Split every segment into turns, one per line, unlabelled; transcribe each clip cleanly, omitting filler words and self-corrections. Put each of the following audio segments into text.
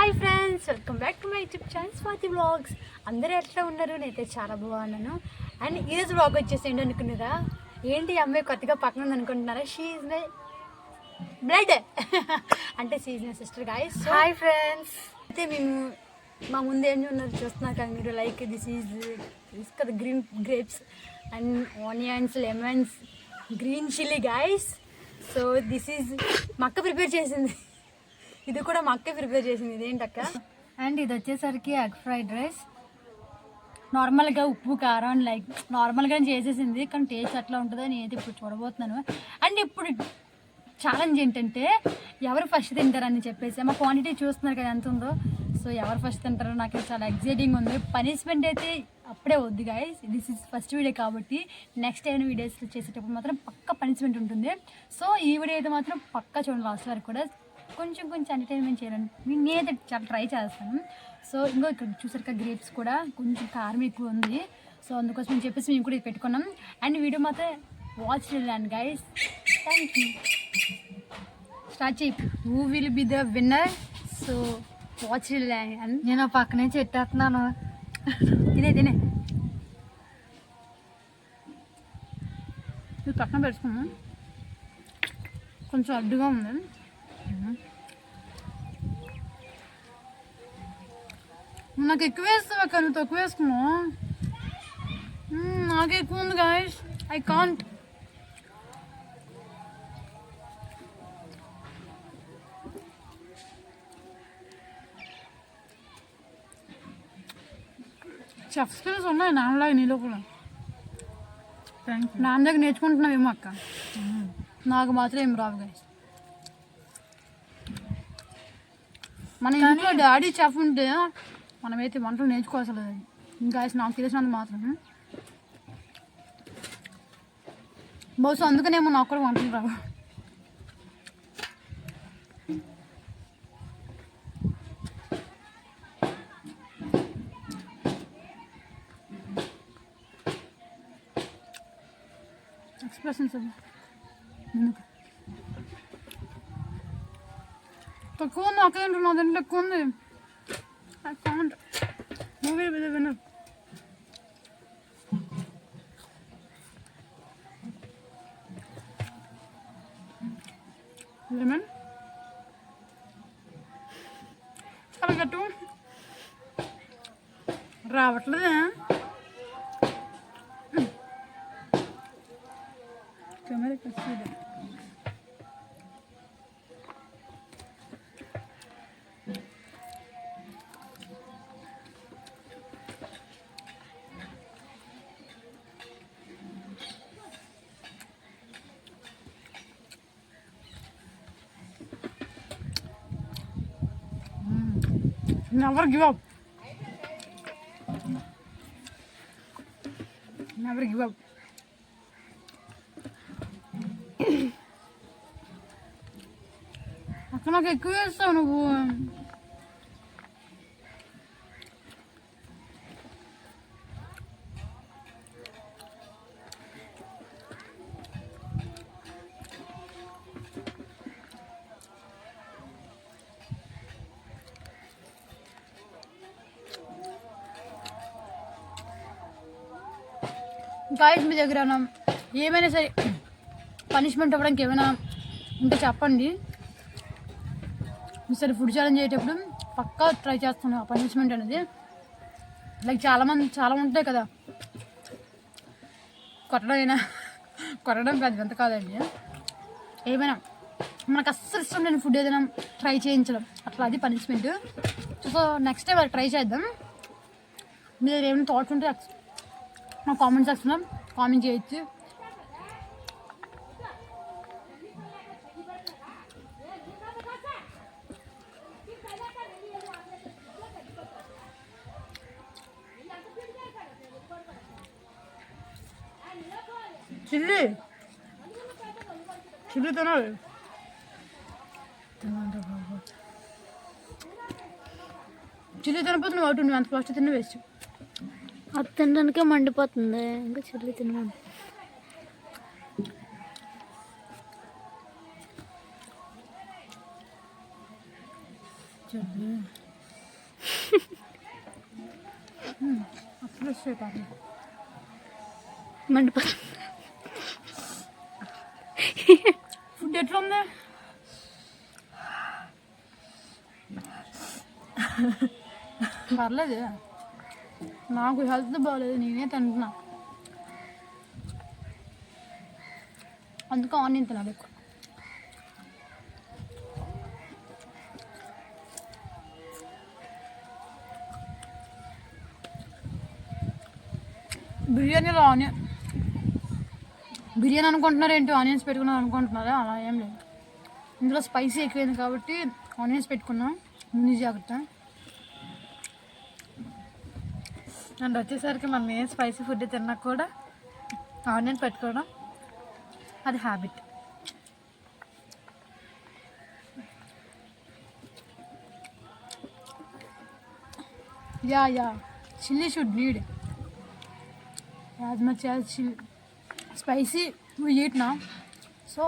Hi friends, welcome back to my YouTube channel Swathi vlogs. అందరూ ఎట్లా ఉన్నారు? నేనైతే చాలా బాగున్నాను. అండ్ ఈరోజు వ్లాగ్ వచ్చేసి ఏంటి అనుకున్నారా? ఏంటి అమ్మాయి కొత్తగా పక్కన ఉంది అనుకుంటున్నారా? షీ ఈజ్ మై బ్లడ్ అంటే she is my sister guys.
Hi friends.
అయితే మేము మా ముందు ఏం ఉన్నారు చూస్తున్నారు కదా మీరు. లైక్ దిస్ ఈజ్ కదా green grapes and onions, lemons, green chilli guys. So this is మా అక్క ప్రిపేర్ చేసింది. ఇది కూడా మా అక్కే ప్రిపేర్ చేసింది. ఇదేంటక్క?
అండ్ ఇది వచ్చేసరికి ఎగ్ ఫ్రైడ్ రైస్. నార్మల్గా ఉప్పు కారం లైక్ నార్మల్గా చేసేసింది, కానీ టేస్ట్ ఎట్లా ఉంటుందో నేనైతే ఇప్పుడు చూడబోతున్నాను. అండ్ ఇప్పుడు ఛాలెంజ్ ఏంటంటే ఎవరు ఫస్ట్ తింటారని చెప్పేసి. మా క్వాంటిటీ చూస్తున్నారు కదా ఎంత ఉందో. సో ఎవరు ఫస్ట్ తింటారో నాకు చాలా ఎగ్జైటింగ్ ఉంది. పనిష్మెంట్ అయితే అప్పుడే వద్దు guys. This is first video కాబట్టి నెక్స్ట్ ఏమైనా వీడియోస్ చేసేటప్పుడు మాత్రం పక్క పనిష్మెంట్ ఉంటుంది. సో ఈ వీడియో అయితే మాత్రం పక్కా చూడండి లాస్ట్ వరకు కూడా. కొంచెం ఎంటర్టైన్మెంట్ చేయాలని నేనైతే చాలా ట్రై చేస్తాను. సో ఇంకో ఇక్కడ చూసారు గ్రేప్స్ కూడా కొంచెం కారం ఎక్కువ ఉంది. సో అందుకోసం అని చెప్పేసి మేము కూడా ఇది పెట్టుకున్నాం. అండ్ వీడియో మాత్రం వాచ్ చేయండి గైస్. Thank you. స్టార్ట్ చేయి. Who will be the winner? So watch and నేను పక్కనే చెట్టేస్తున్నాను.
తినే ఇది పక్కన పెట్టుకున్నాం. కొంచెం అడ్డుగా ఉంది. నాకు ఎక్కువ వేస్తావా? నువ్వు తక్కువ వేసుకున్నావు. నాకు ఎక్కువ ఉంది guys. I can't. Chef skills ఉన్నాయి నాన్నలాగా నీ లోపల. నాన్న దగ్గర నేర్చుకుంటున్నావేమో అక్క. నాకు మాత్రం ఏం రావు గాయస్. మన ఇంట్లో డాడీ చెఫ్ ఉంటే మనమైతే వంటలు నేర్చుకోవాల్సి. ఇంకా నాకు తెలిసినంత మాత్రం. బహుశా అందుకనేమో నాకు కూడా వంటలు రావు. ఎక్స్ప్రెషన్స్ తక్కువ ఉంది. అక్కడ నా దాంట్లో ఎక్కువ ఉంది. I can't. Movie with winner. Lemon చాలా గట్టు రావట్లేదా? కెమెరా కష్టం. Never give up. Never give up. అక్కడ నాకు ఎక్కువ వేస్తావు నువ్వు. గాయస్ మీ దగ్గర ఏమైనా సరే పనిష్మెంట్ అవ్వడానికి ఏమైనా ఉంటే చెప్పండి. సరే ఫుడ్ ఛాలెంజ్ అయ్యేటప్పుడు పక్కా ట్రై చేస్తాను ఆ పనిష్మెంట్ అనేది. లైక్ చాలా ఉంటాయి కదా, కొట్టడం పెద్ద ఎంత కాదండి. ఏమైనా మనకు అస్సలు ఇష్టం లేని ఫుడ్ ఏదైనా ట్రై చేయించడం అట్లా, అది పనిష్మెంట్. సో నెక్స్ట్ టైం అది ట్రై చేద్దాం. మీరు ఏమైనా థాట్స్ ఉంటే నా కామెంట్ సెక్షన్లో కామెంట్ చేయొచ్చు. చిల్లి తినాలి. చిల్లి తినపోతే నువ్వు అవుతుంది. అంత ఫస్ట్ తిన్న వేస్ట్.
అది తినడానికే మండిపోతుంది, ఇంకా చిల్లి తినమని.
చిల్లి అసలు శ్వేతాన్ని
మండిపోతుంది.
ఫుడ్ ఎట్లా ఉంది? పర్లేదు, నాకు హెల్త్ బాగలేదు, నేనే తింటున్నా, అందుకు ఆనియన్ తినాలి ఎక్కువ. బిర్యానీలో బిర్యానీ అనుకుంటున్నారు ఏంటి, ఆనియన్స్ పెట్టుకున్నారు అనుకుంటున్నారా? అలా ఏం లేదు, ఇందులో స్పైసీ ఎక్కువైంది కాబట్టి ఆనియన్స్ పెట్టుకున్నాం ముందు జాగ్రత్త.
అండ్ వచ్చేసరికి మనం ఏ స్పైసీ ఫుడ్ తిన్నా కూడా ఆనియన్ పెట్టుకోవడం అది habit.
Yeah chilli should need as much as spicy we eat now, so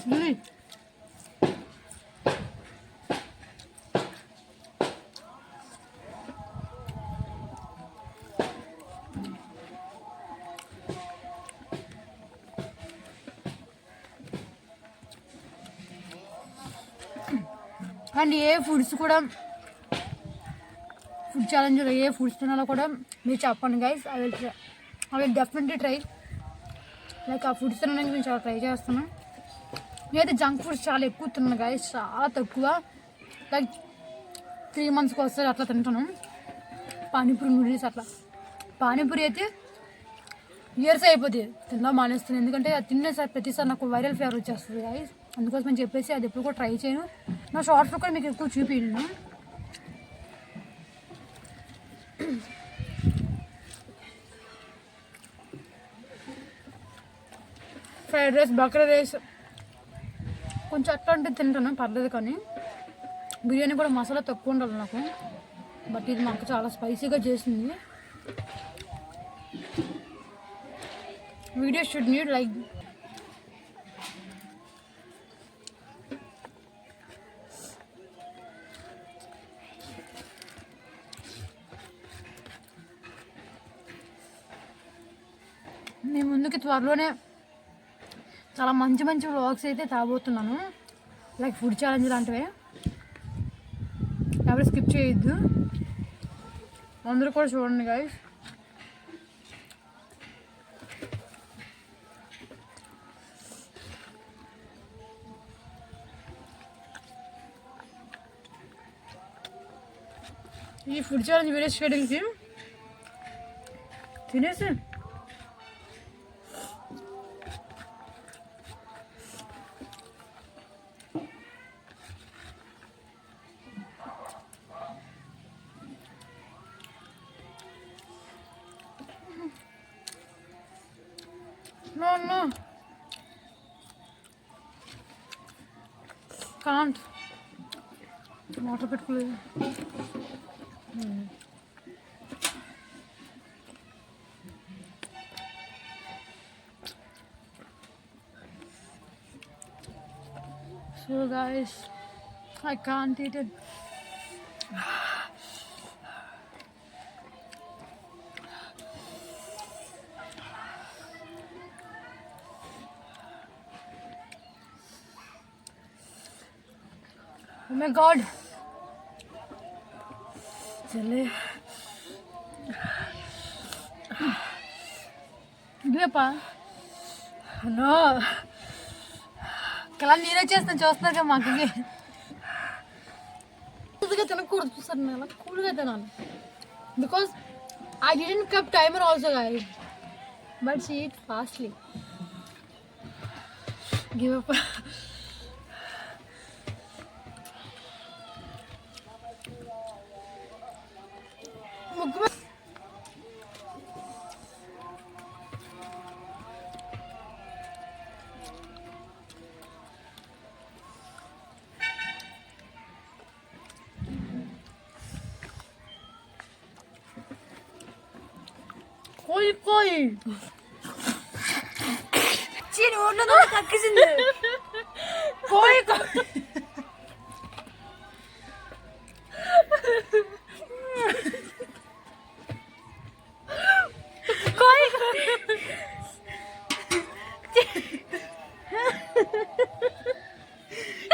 chilli. And A foods కూడా ఫుడ్ ఛాలెంజ్లో ఏ ఫుడ్స్ తినాలో కూడా మీరు చెప్పండి guys. I will definitely try. Like ఆ ఫుడ్స్ తినడానికి నేను చాలా ట్రై చేస్తున్నాను. నేనైతే జంక్ ఫుడ్స్ చాలా ఎక్కువ తిన్నాను గైస్, చాలా తక్కువ. లైక్ 3 monthsకి వస్తుంది అట్లా తింటాను. పానీపూరి, నూడిల్స్ అట్లా. పానీపూరి అయితే ఇయర్స్ అయిపోతుంది తిన్నా మానేస్తుంది, ఎందుకంటే అది తినేసారి ప్రతిసారి నాకు వైరల్ ఫీవర్ వచ్చేస్తుంది గైస్. అందుకోసం అని చెప్పేసి అది ఎప్పుడు కూడా ట్రై చేయను. నా షార్ట్స్లో కూడా మీకు ఎక్కువ చూపించను. ఫ్రైడ్ రైస్, బకరా రైస్ కొంచెం అట్లాంటివి తింటాను, పర్లేదు. కానీ బిర్యానీ కూడా మసాలా తక్కువ ఉండాలి నాకు. బట్ ఇది మాకు చాలా స్పైసీగా చేసింది. వీడియో షుడ్ నీడ్ లైక్ నేను ముందుకి త్వరలోనే చాలా మంచి మంచి వ్లాగ్స్ అయితే తాగబోతున్నాను, లైక్ ఫుడ్ ఛాలెంజ్ లాంటివి. ఎవరు స్కిప్ చేయొద్దు, అందరూ కూడా చూడండి గైస్. ఈ ఫుడ్ ఛాలెంజ్ వీడియో షెడ్యూల్కి తినేసి No. Can't. Water పెట్టుకోలేదు. So guys, I can't eat it. Oh my god. चले ఇదేపా నో కళ నీరే చేస్తాను చూస్తున్నారు మాకు. కూల్గా తినకూడదు చూస్తారు, నేను అలా కూల్గా తినాలి. Because I didn't cup timer also guys, but she eat fastly. Give up. कोई चीनी
నోట్లో కక్కిసింది.
కోయి కోయి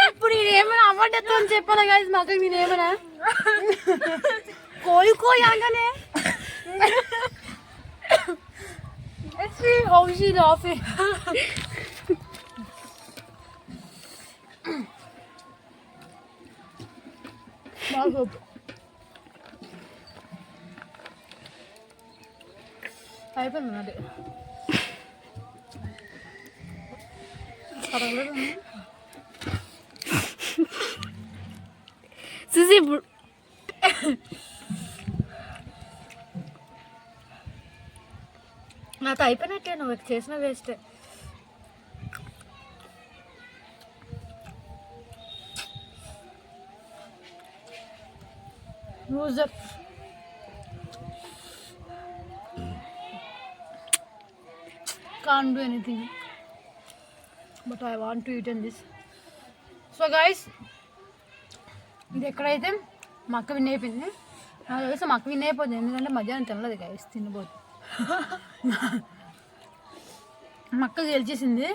ఇప్పుడు నేనేమైనా అవ్వటం అని చెప్పాను కాదు మాకు నేనేమైనా కోయి కోయి అనగానే హౌసీ ఆఫీ బాగా అయిపోయింది అది
చూసి ఇప్పుడు నాకు అయిపోయినట్టే, నువ్వు చేసిన వేస్టే.
Loser. Can't do anything. But I want to eat in this. So guys, ఇది ఎక్కడైతే మా అక్క విన్ అయిపోయింది. నాకు తెలిసి మా అక్క విన్ అయిపోతుంది, ఎందుకంటే మధ్యాహ్నం తినలేదు గైస్, తినబోదు. మా అక్క గెలిచేసింది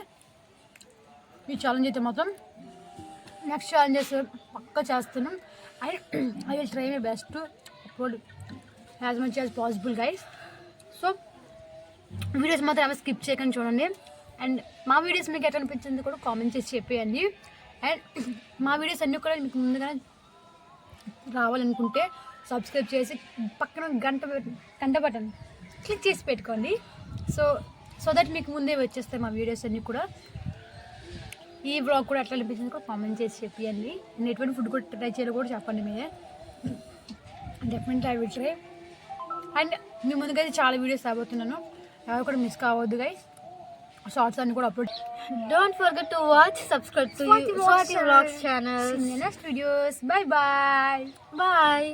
ఈ ఛాలెంజ్ అయితే. మొత్తం నెక్స్ట్ ఛాలెంజెస్ పక్క చేస్తున్నాం. I will try my best to upload as much as possible guys. So videos మాత్రం ఏమైనా స్కిప్ చేయకుండా చూడండి. అండ్ మా వీడియోస్ మీకు ఎట్లా అనిపించింది కూడా కామెంట్ చేసి చెప్పేయండి. అండ్ మా వీడియోస్ అన్నీ కూడా మీకు ముందుగానే రావాలనుకుంటే సబ్స్క్రైబ్ చేసి పక్కన గంట బటన్ క్లిక్ చేసి పెట్టుకోండి. సో దట్ మీకు ముందే వచ్చేస్తాయి మా వీడియోస్ అన్నీ కూడా. ఈ వ్లాగ్ కూడా ఎట్లా అనిపించింది కూడా కామెంట్ చేసి చెప్పండి. నేను ఎటువంటి ఫుడ్ కూడా ట్రై చేయాలో కూడా చెప్పండి మీరే. Definitely I will try. And మీ ముందుకైతే చాలా వీడియోస్ రాబోతున్నాను, ఎవరు కూడా మిస్ కావద్దు గైస్. షార్ట్స్ అన్ని కూడా upload.
Don't forget to watch, subscribe to Swati Vlogs channel.
See you in the next videos. Bye bye.
Bye.